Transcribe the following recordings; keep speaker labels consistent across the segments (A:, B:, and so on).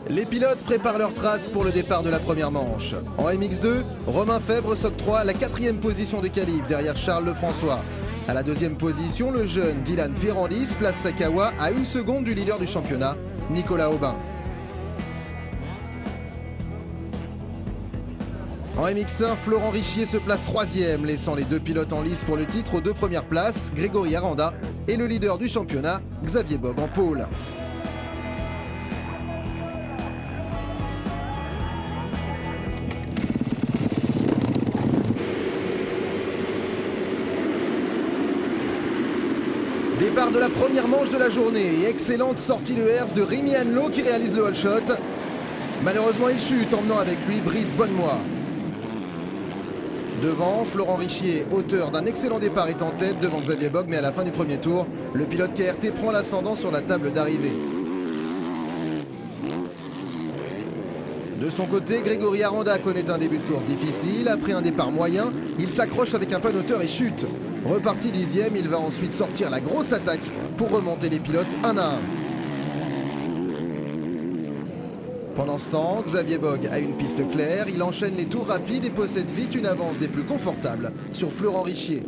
A: Les pilotes préparent leurs traces pour le départ de la première manche. En MX2, Romain Febvre s'octroie la 4e position des qualifs derrière Charles Lefrançois. À la 2e position, le jeune Dylan Ferrandis place Sakawa à 1 seconde du leader du championnat, Nicolas Aubin. En MX1, Florent Richier se place 3e, laissant les 2 pilotes en lice pour le titre aux 2 premières places, Grégory Aranda et le leader du championnat, Xavier Bogue en pôle. Départ de la première manche de la journée et excellente sortie de herse de Rémi Annelot qui réalise le wall shot. Malheureusement, il chute, emmenant avec lui Brice Bonnemois. Devant, Florent Richier, auteur d'un excellent départ, est en tête devant Xavier Bogue, mais à la fin du premier tour, le pilote KRT prend l'ascendant sur la table d'arrivée. De son côté, Grégory Aranda connaît un début de course difficile. Après un départ moyen, il s'accroche avec un panoteur et chute. Reparti 10e, il va ensuite sortir la grosse attaque pour remonter les pilotes un à un. Pendant ce temps, Xavier Bogue a une piste claire, il enchaîne les tours rapides et possède vite une avance des plus confortables sur Florent Richier.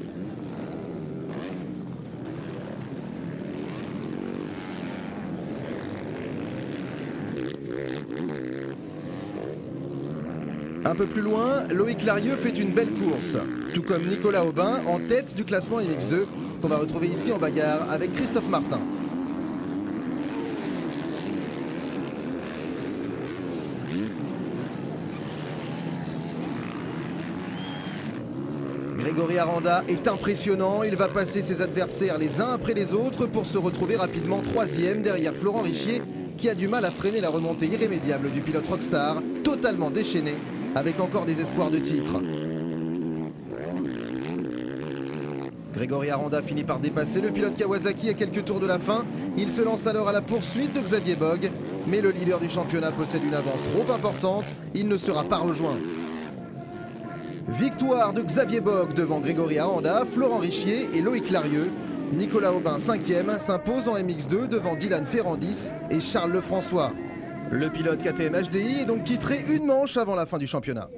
A: Un peu plus loin, Loïc Larieux fait une belle course, tout comme Nicolas Aubin en tête du classement MX2 qu'on va retrouver ici en bagarre avec Christophe Martin. Grégory Aranda est impressionnant, il va passer ses adversaires les uns après les autres pour se retrouver rapidement 3e derrière Florent Richier qui a du mal à freiner la remontée irrémédiable du pilote Rockstar, totalement déchaîné, avec encore des espoirs de titre. Grégory Aranda finit par dépasser le pilote Kawasaki à quelques tours de la fin. Il se lance alors à la poursuite de Xavier Bogue, mais le leader du championnat possède une avance trop importante, il ne sera pas rejoint. Victoire de Xavier Bogue devant Grégory Aranda, Florent Richier et Loïc Larieux. Nicolas Aubin, 5e, s'impose en MX2 devant Dylan Ferrandis et Charles Lefrançois. Le pilote KTM HDI est donc titré une manche avant la fin du championnat.